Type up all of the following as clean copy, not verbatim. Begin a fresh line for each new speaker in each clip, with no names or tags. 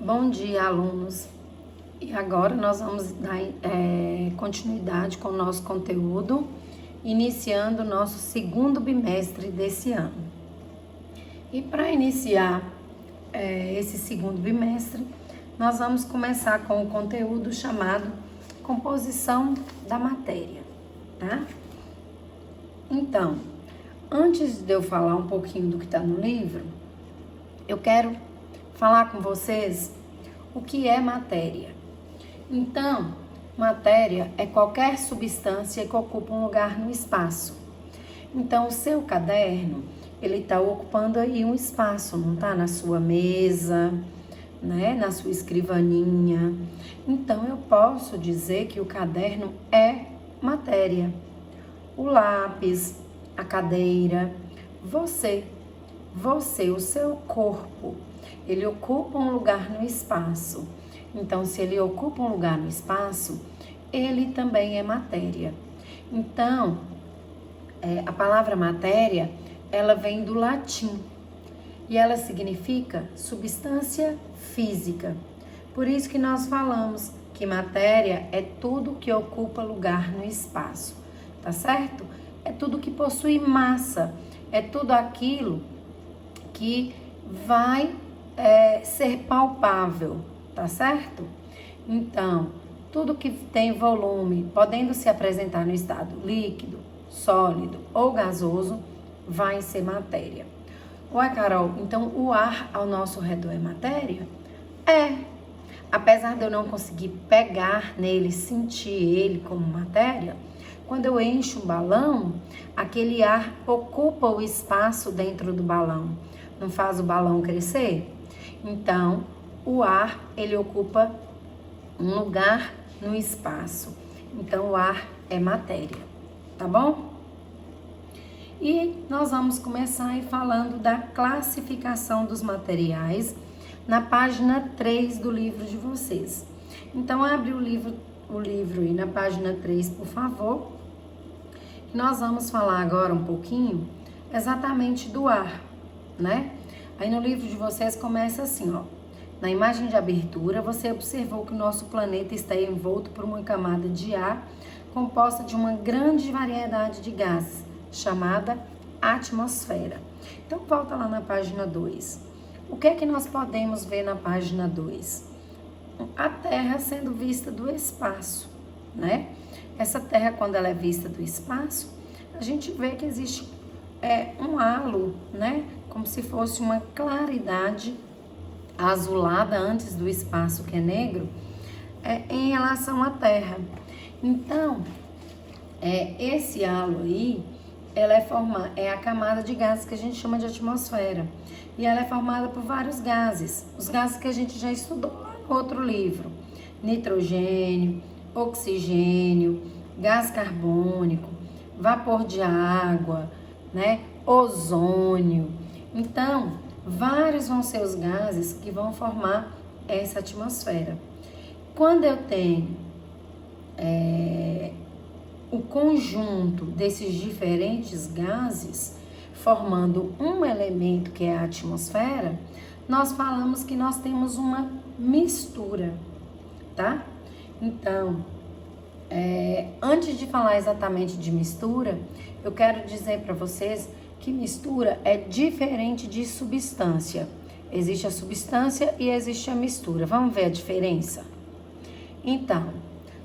Bom dia, alunos. E agora nós vamos dar continuidade com o nosso conteúdo, iniciando o nosso segundo bimestre desse ano. E para iniciar esse segundo bimestre, nós vamos começar com o conteúdo chamado composição da matéria, tá? Então, antes de eu falar um pouquinho do que está no livro, eu quero falar com vocês o que é matéria. Então, matéria é qualquer substância que ocupa um lugar no espaço. Então, o seu caderno, ele está ocupando aí um espaço, não está na sua mesa, né, na sua escrivaninha. Então, eu posso dizer que o caderno é matéria. O lápis, a cadeira, você, o seu corpo, ele ocupa um lugar no espaço. Então, se ele ocupa um lugar no espaço, ele também é matéria. Então, a palavra matéria, ela vem do latim e ela significa substância física. Por isso que nós falamos que matéria é tudo que ocupa lugar no espaço, tá certo? É tudo que possui massa, é tudo aquilo que vai ser palpável, tá certo? Então, tudo que tem volume, podendo se apresentar no estado líquido, sólido ou gasoso, vai ser matéria. Ué, Carol, então o ar ao nosso redor é matéria? É. Apesar de eu não conseguir pegar nele, sentir ele como matéria, quando eu encho um balão, aquele ar ocupa o espaço dentro do balão. Não faz o balão crescer? Então, o ar, ele ocupa um lugar no espaço. Então, o ar é matéria, tá bom? E nós vamos começar aí falando da classificação dos materiais na página 3 do livro de vocês. Então, abre o livro aí na página 3, por favor. Nós vamos falar agora um pouquinho exatamente do ar, né? Aí no livro de vocês começa assim, ó. Na imagem de abertura, você observou que o nosso planeta está envolto por uma camada de ar composta de uma grande variedade de gases, chamada atmosfera. Então, volta lá na página 2. O que é que nós podemos ver na página 2? A Terra sendo vista do espaço, né? Essa Terra, quando ela é vista do espaço, a gente vê que existe um halo, né? Como se fosse uma claridade azulada antes do espaço, que é negro, em relação à Terra. Então, esse halo aí, ela é a camada de gases que a gente chama de atmosfera. E ela é formada por vários gases. Os gases que a gente já estudou lá no outro livro. Nitrogênio, oxigênio, gás carbônico, vapor de água, né? Ozônio. Então, vários vão ser os gases que vão formar essa atmosfera. Quando eu tenho o conjunto desses diferentes gases formando um elemento que é a atmosfera, nós falamos que nós temos uma mistura, tá? Então, antes de falar exatamente de mistura, eu quero dizer para vocês que mistura é diferente de substância. Existe a substância e existe a mistura. Vamos ver a diferença? Então,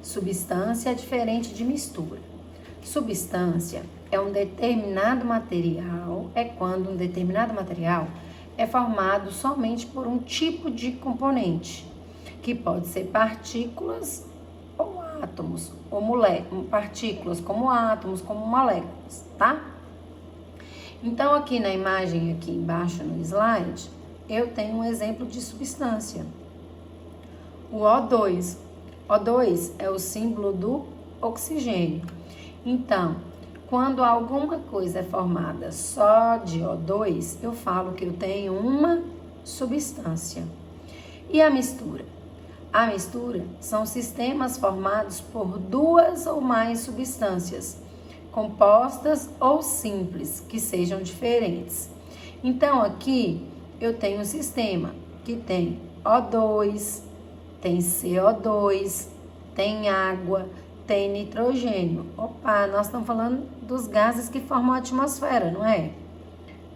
substância é diferente de mistura. Substância é um determinado material, quando um determinado material é formado somente por um tipo de componente, que pode ser partículas ou átomos, ou partículas como átomos, como moléculas, tá? Então, aqui na imagem, aqui embaixo no slide, eu tenho um exemplo de substância. O O2. O2 é o símbolo do oxigênio. Então, quando alguma coisa é formada só de O2, eu falo que eu tenho uma substância. E a mistura? A mistura são sistemas formados por duas ou mais substâncias, compostas ou simples, que sejam diferentes. Então, aqui eu tenho um sistema que tem O2, tem CO2, tem água, tem nitrogênio. Opa, nós estamos falando dos gases que formam a atmosfera, não é?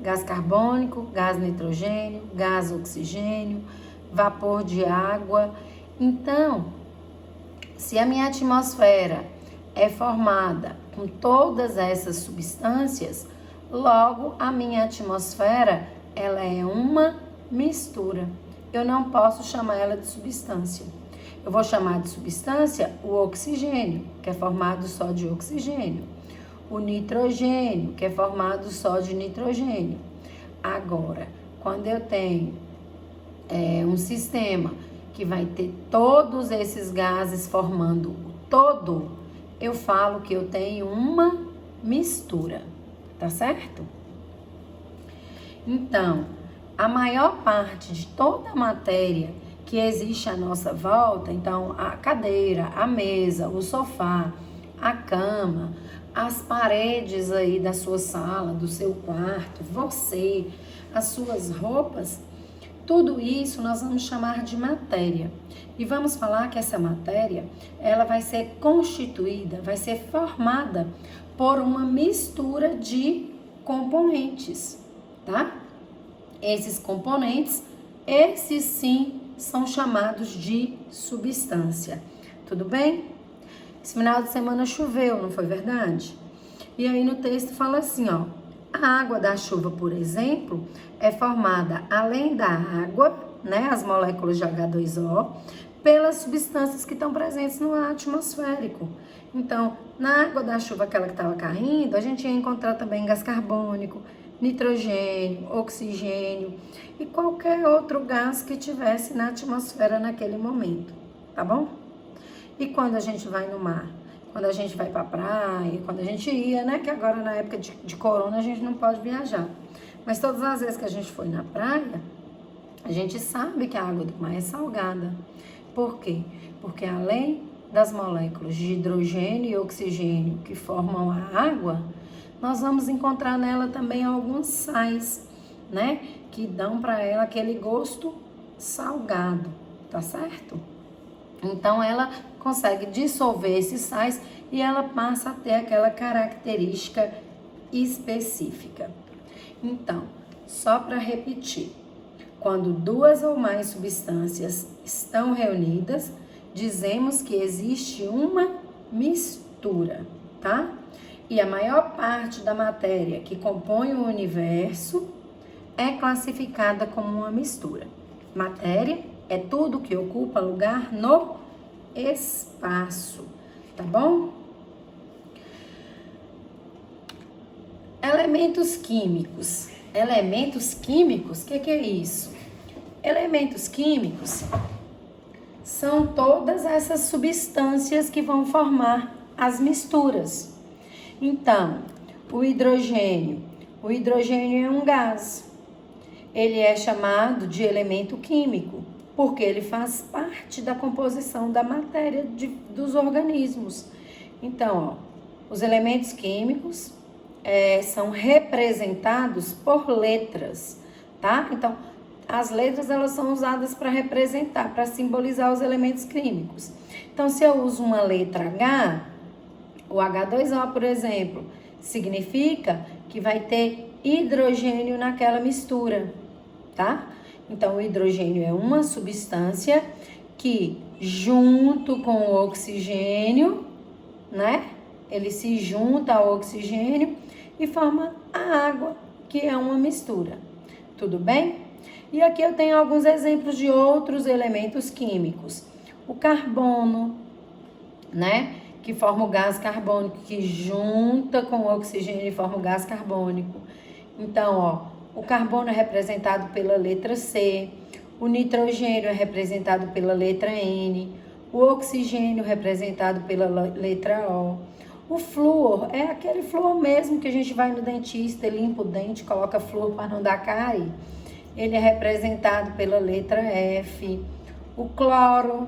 Gás carbônico, gás nitrogênio, gás oxigênio, vapor de água. Então, se a minha atmosfera é formada com todas essas substâncias, logo a minha atmosfera, ela é uma mistura. Eu não posso chamar ela de substância. Eu vou chamar de substância o oxigênio, que é formado só de oxigênio. O nitrogênio, que é formado só de nitrogênio. Agora, quando eu tenho um sistema que vai ter todos esses gases formando o todo, eu falo que eu tenho uma mistura, tá certo? Então, a maior parte de toda a matéria que existe à nossa volta, então a cadeira, a mesa, o sofá, a cama, as paredes aí da sua sala, do seu quarto, você, as suas roupas, tudo isso nós vamos chamar de matéria. E vamos falar que essa matéria, ela vai ser constituída, vai ser formada por uma mistura de componentes, tá? Esses componentes, esses sim, são chamados de substância. Tudo bem? Esse final de semana choveu, não foi verdade? E aí no texto fala assim, ó. A água da chuva, por exemplo, é formada, além da água, né, as moléculas de H2O, pelas substâncias que estão presentes no ar atmosférico. Então, na água da chuva, aquela que estava caindo, a gente ia encontrar também gás carbônico, nitrogênio, oxigênio e qualquer outro gás que tivesse na atmosfera naquele momento, tá bom? E quando a gente vai no mar? Quando a gente vai pra praia, quando a gente ia, né? Que agora na época de corona a gente não pode viajar. Mas todas as vezes que a gente foi na praia, a gente sabe que a água do mar é salgada. Por quê? Porque além das moléculas de hidrogênio e oxigênio que formam a água, nós vamos encontrar nela também alguns sais, né? Que dão para ela aquele gosto salgado, tá certo? Então, ela consegue dissolver esses sais e ela passa a ter aquela característica específica. Então, só para repetir, quando duas ou mais substâncias estão reunidas, dizemos que existe uma mistura, tá? E a maior parte da matéria que compõe o universo é classificada como uma mistura. Matéria é tudo que ocupa lugar no espaço, tá bom? Elementos químicos. Elementos químicos, o que é isso? Elementos químicos são todas essas substâncias que vão formar as misturas. Então, o hidrogênio é um gás. Ele é chamado de elemento químico, porque ele faz parte da composição da matéria dos organismos. Então, ó, os elementos químicos são representados por letras, tá? Então, as letras elas são usadas para representar, para simbolizar os elementos químicos. Então, se eu uso uma letra H, o H2O, por exemplo, significa que vai ter hidrogênio naquela mistura, tá? Então, o hidrogênio é uma substância que, junto com o oxigênio, né? Ele se junta ao oxigênio e forma a água, que é uma mistura. Tudo bem? E aqui eu tenho alguns exemplos de outros elementos químicos. O carbono, né? Que forma o gás carbônico, que junta com o oxigênio e forma o gás carbônico. Então, ó, o carbono é representado pela letra C, o nitrogênio é representado pela letra N, o oxigênio representado pela letra O. O flúor é aquele flúor mesmo que a gente vai no dentista, limpa o dente, coloca flúor para não dar cárie. Ele é representado pela letra F. O cloro,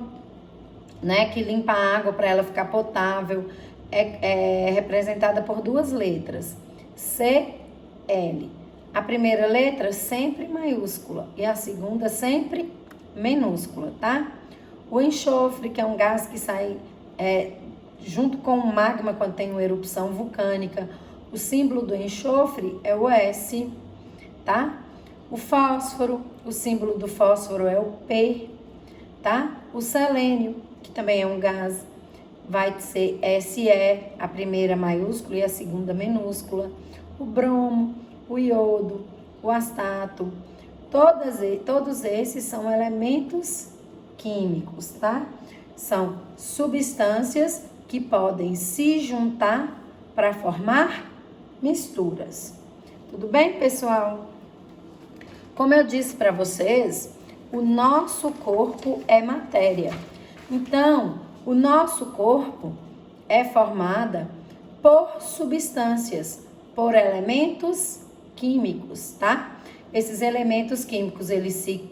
né, que limpa a água para ela ficar potável, é representada por duas letras, CL. A primeira letra sempre maiúscula e a segunda sempre minúscula, tá? O enxofre, que é um gás que sai junto com o magma quando tem uma erupção vulcânica. O símbolo do enxofre é o S, tá? O fósforo, o símbolo do fósforo é o P, tá? O selênio, que também é um gás, vai ser SE, a primeira maiúscula e a segunda minúscula. O bromo, o iodo, o astato, todos esses são elementos químicos, tá? São substâncias que podem se juntar para formar misturas. Tudo bem, pessoal? Como eu disse para vocês, o nosso corpo é matéria. Então, o nosso corpo é formado por substâncias, por elementos químicos, tá? Esses elementos químicos, eles se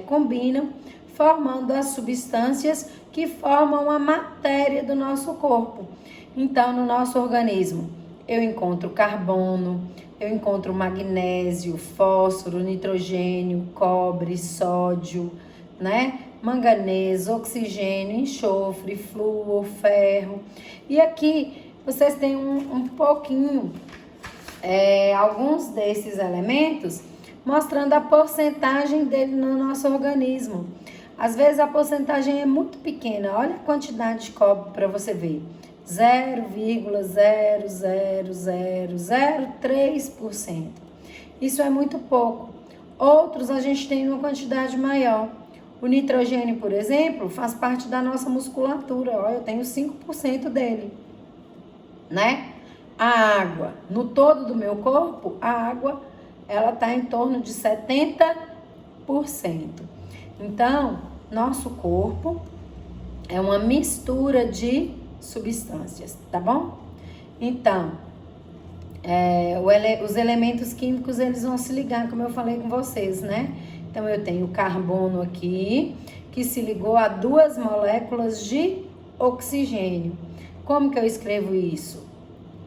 combinam, formando as substâncias que formam a matéria do nosso corpo. Então, no nosso organismo, eu encontro carbono, eu encontro magnésio, fósforo, nitrogênio, cobre, sódio, né? Manganês, oxigênio, enxofre, flúor, ferro. E aqui vocês têm um pouquinho, alguns desses elementos, mostrando a porcentagem dele no nosso organismo. Às vezes a porcentagem é muito pequena, olha a quantidade de cobre para você ver. 0,00003%. Isso é muito pouco. Outros a gente tem uma quantidade maior. O nitrogênio, por exemplo, faz parte da nossa musculatura. Ó, eu tenho 5% dele, né? A água, no todo do meu corpo, a água, ela tá em torno de 70%. Então, nosso corpo é uma mistura de substâncias, tá bom? Então, os elementos químicos, eles vão se ligar, como eu falei com vocês, né? Então, eu tenho carbono aqui, que se ligou a 2 moléculas de oxigênio. Como que eu escrevo isso?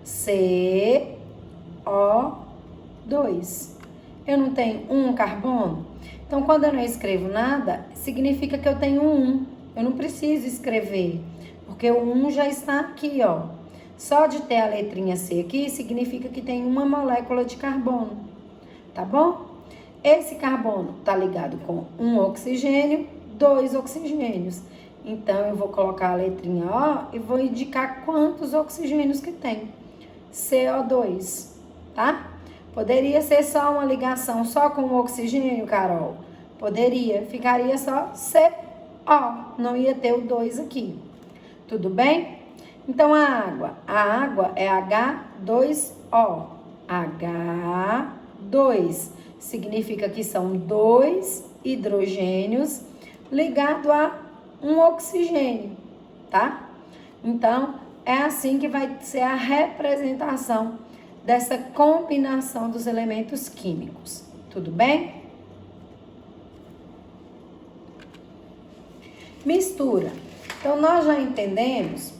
CO2. Eu não tenho um carbono? Então, quando eu não escrevo nada, significa que eu tenho um. Eu não preciso escrever, porque o 1 já está aqui, ó. Só de ter a letrinha C aqui, significa que tem uma molécula de carbono, tá bom? Esse carbono tá ligado com um oxigênio, 2 oxigênios. Então, eu vou colocar a letrinha O e vou indicar quantos oxigênios que tem. CO2, tá? Poderia ser só uma ligação só com o oxigênio, Carol? Poderia, ficaria só CO, não ia ter o 2 aqui. Tudo bem? Então, a água é H2O. H2 significa que são 2 hidrogênios ligados a um oxigênio, tá? Então, é assim que vai ser a representação dessa combinação dos elementos químicos. Tudo bem? Mistura. Então, nós já entendemos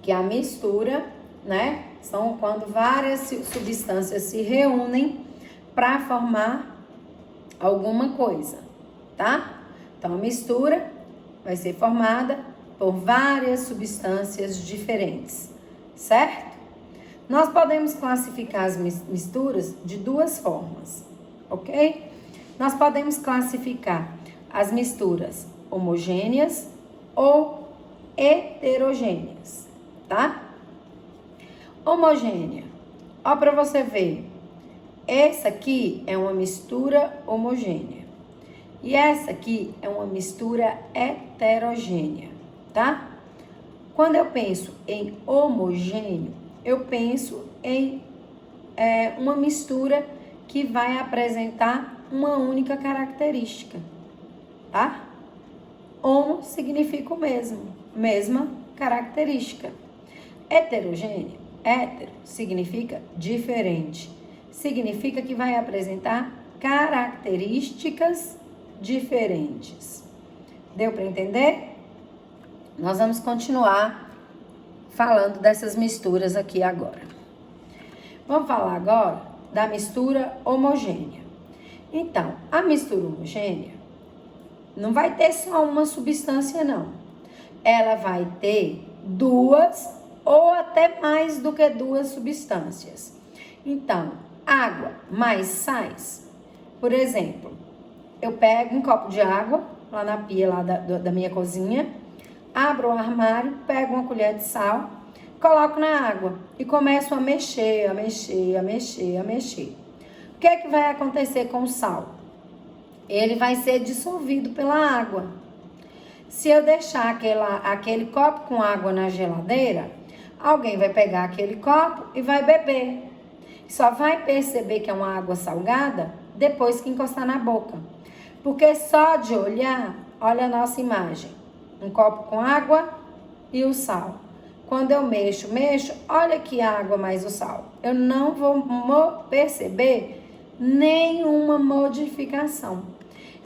que a mistura, né, são quando várias substâncias se reúnem para formar alguma coisa, tá? Então, a mistura vai ser formada por várias substâncias diferentes, certo? Nós podemos classificar as misturas de 2 formas, ok? Nós podemos classificar as misturas homogêneas ou heterogêneas, tá? Homogênea. Ó, para você ver, essa aqui é uma mistura homogênea e essa aqui é uma mistura heterogênea, tá? Quando eu penso em homogêneo, eu penso em uma mistura que vai apresentar uma única característica, tá? Homo significa o mesmo, mesma característica. Heterogêneo, hétero, significa diferente. Significa que vai apresentar características diferentes. Deu para entender? Nós vamos continuar falando dessas misturas aqui agora. Vamos falar agora da mistura homogênea. Então, a mistura homogênea não vai ter só uma substância, não. Ela vai ter duas ou até mais do que duas substâncias. Então, água mais sais. Por exemplo, eu pego um copo de água lá na pia lá da minha cozinha, abro o armário, pego uma colher de sal, coloco na água e começo a mexer, a mexer, a mexer, a mexer. O que é que vai acontecer com o sal? Ele vai ser dissolvido pela água. Se eu deixar aquele copo com água na geladeira, alguém vai pegar aquele copo e vai beber. Só vai perceber que é uma água salgada depois que encostar na boca. Porque só de olhar, olha a nossa imagem. Um copo com água e o sal. Quando eu mexo, olha aqui a água mais o sal. Eu não vou perceber nenhuma modificação.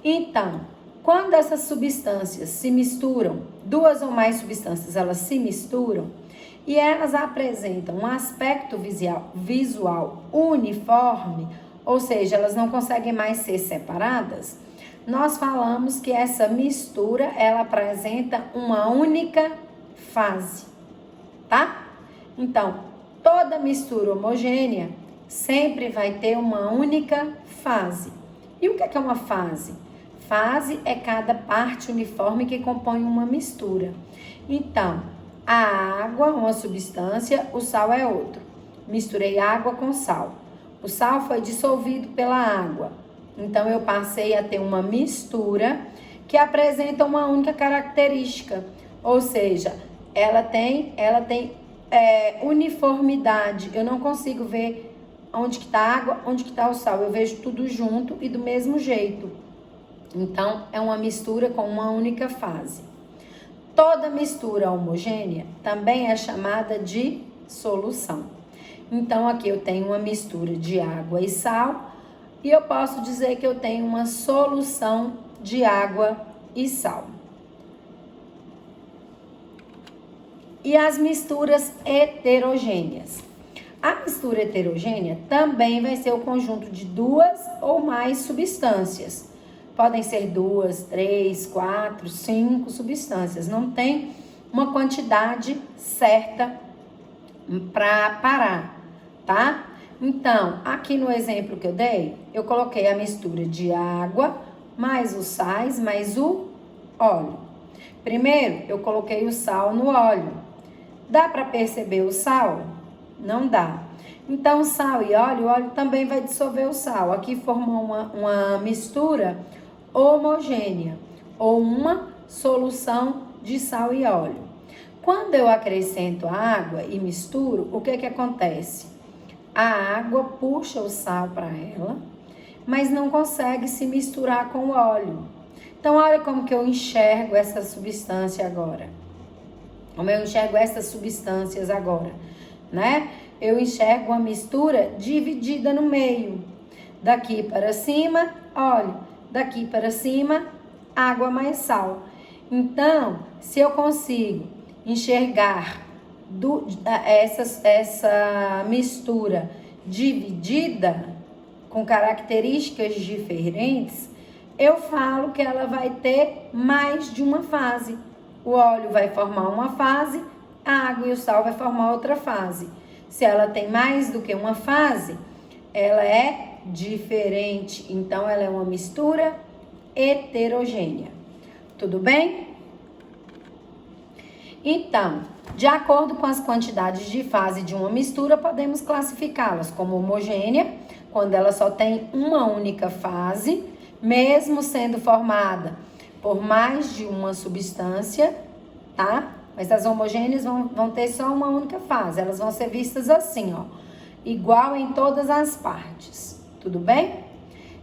Então, quando essas substâncias se misturam, duas ou mais substâncias, elas se misturam e elas apresentam um aspecto visual uniforme, ou seja, elas não conseguem mais ser separadas, nós falamos que essa mistura, ela apresenta uma única fase, tá? Então, toda mistura homogênea sempre vai ter uma única fase. E o que é uma fase? Fase é cada parte uniforme que compõe uma mistura. Então, a água, uma substância, o sal é outro. Misturei água com sal. O sal foi dissolvido pela água. Então, eu passei a ter uma mistura que apresenta uma única característica. Ou seja, ela tem uniformidade. Eu não consigo ver onde que está a água, onde que está o sal. Eu vejo tudo junto e do mesmo jeito. Então, é uma mistura com uma única fase. Toda mistura homogênea também é chamada de solução. Então, aqui eu tenho uma mistura de água e sal e eu posso dizer que eu tenho uma solução de água e sal. E as misturas heterogêneas. A mistura heterogênea também vai ser o conjunto de duas ou mais substâncias. Podem ser 2, 3, 4, 5 substâncias. Não tem uma quantidade certa para parar, tá? Então, aqui no exemplo que eu dei, eu coloquei a mistura de água, mais os sais, mais o óleo. Primeiro, eu coloquei o sal no óleo. Dá para perceber o sal? Não dá. Então, sal e óleo, o óleo também vai dissolver o sal. Aqui formou uma mistura homogênea ou uma solução de sal e óleo. Quando eu acrescento a água e misturo, o que acontece? A água puxa o sal para ela, mas não consegue se misturar com o óleo. Então, olha como que eu enxergo essa substância agora. Como eu enxergo essas substâncias agora, né? Eu enxergo uma mistura dividida no meio. Daqui para cima, óleo. Daqui para cima, água mais sal. Então, se eu consigo enxergar essa mistura dividida, com características diferentes, eu falo que ela vai ter mais de uma fase. O óleo vai formar uma fase, a água e o sal vai formar outra fase. Se ela tem mais do que uma fase, ela é diferente, então ela é uma mistura heterogênea. Tudo bem? Então, de acordo com as quantidades de fase de uma mistura, podemos classificá-las como homogênea, quando ela só tem uma única fase, mesmo sendo formada por mais de uma substância, tá? Mas as homogêneas vão ter só uma única fase, elas vão ser vistas assim, ó, igual em todas as partes. Tudo bem?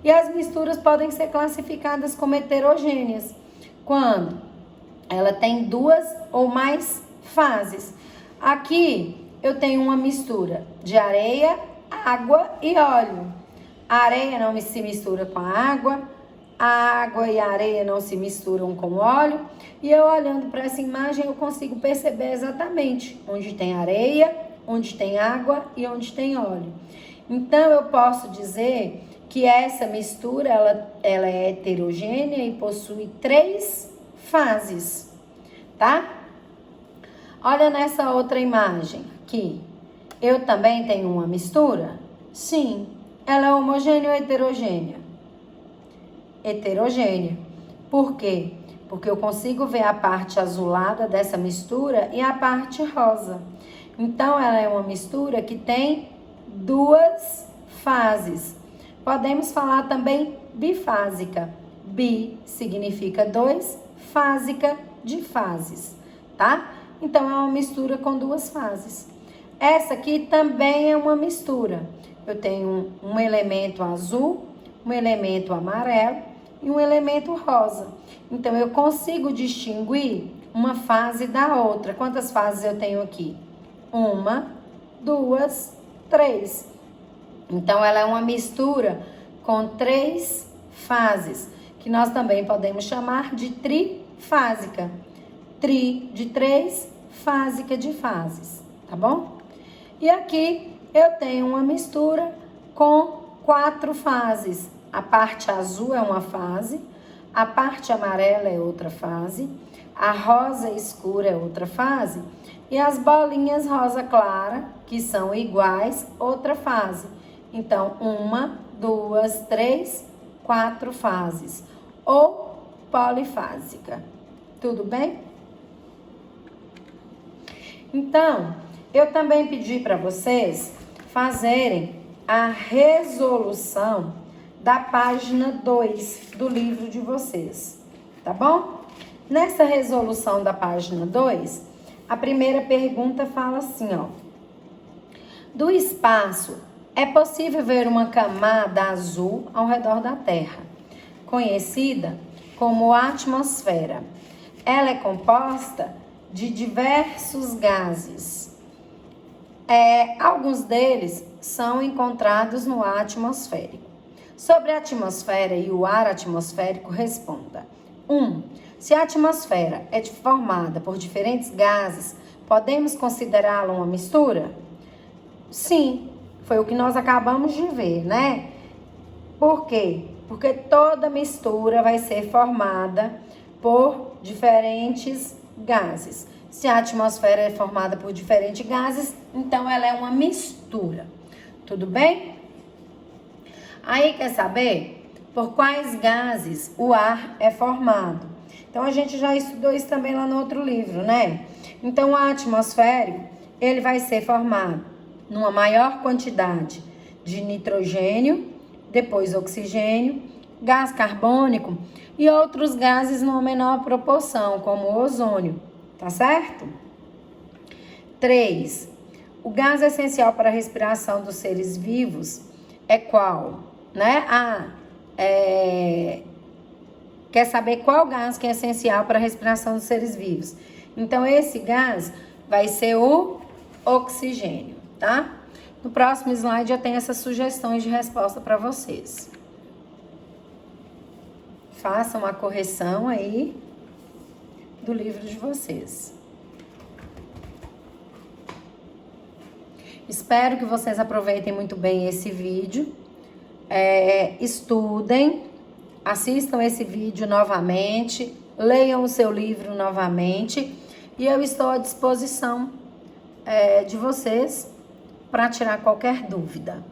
E as misturas podem ser classificadas como heterogêneas, quando ela tem duas ou mais fases. Aqui eu tenho uma mistura de areia, água e óleo. A areia não se mistura com a água e a areia não se misturam com o óleo. E eu olhando para essa imagem eu consigo perceber exatamente onde tem areia, onde tem água e onde tem óleo. Então, eu posso dizer que essa mistura, ela é heterogênea e possui 3 fases, tá? Olha nessa outra imagem aqui. Eu também tenho uma mistura? Sim. Ela é homogênea ou heterogênea? Heterogênea. Por quê? Porque eu consigo ver a parte azulada dessa mistura e a parte rosa. Então, ela é uma mistura que tem 2 fases. Podemos falar também bifásica. Bi significa 2, fásica de fases, tá? Então, é uma mistura com 2 fases. Essa aqui também é uma mistura. Eu tenho um elemento azul, um elemento amarelo e um elemento rosa. Então, eu consigo distinguir uma fase da outra. Quantas fases eu tenho aqui? 1, 2, 3. Então, ela é uma mistura com 3 fases, que nós também podemos chamar de trifásica. Tri de 3, fásica de fases, tá bom? E aqui eu tenho uma mistura com 4 fases. A parte azul é uma fase, a parte amarela é outra fase, a rosa escura é outra fase e as bolinhas rosa clara, que são iguais, outra fase. Então, 1, 2, 3, 4 fases, ou polifásica. Tudo bem? Então, eu também pedi para vocês fazerem a resolução da página 2 do livro de vocês, tá bom? Nessa resolução da página 2, a primeira pergunta fala assim, ó. Do espaço, é possível ver uma camada azul ao redor da Terra, conhecida como atmosfera. Ela é composta de diversos gases. Alguns deles são encontrados no ar atmosférico. Sobre a atmosfera e o ar atmosférico, responda. 1. Se a atmosfera é formada por diferentes gases, podemos considerá-la uma mistura? Sim, foi o que nós acabamos de ver, né? Por quê? Porque toda mistura vai ser formada por diferentes gases. Se a atmosfera é formada por diferentes gases, então ela é uma mistura. Tudo bem? Aí quer saber por quais gases o ar é formado? Então a gente já estudou isso também lá no outro livro, né? Então o ar atmosférico, ele vai ser formado numa maior quantidade de nitrogênio, depois oxigênio, gás carbônico e outros gases numa menor proporção, como o ozônio, tá certo? 3. O gás essencial para a respiração dos seres vivos é qual? Né? Quer saber qual gás que é essencial para a respiração dos seres vivos? Então, esse gás vai ser o oxigênio, tá? No próximo slide eu tenho essas sugestões de resposta para vocês. Façam a correção aí do livro de vocês. Espero que vocês aproveitem muito bem esse vídeo. Estudem, assistam esse vídeo novamente, leiam o seu livro novamente e eu estou à disposição de vocês para tirar qualquer dúvida.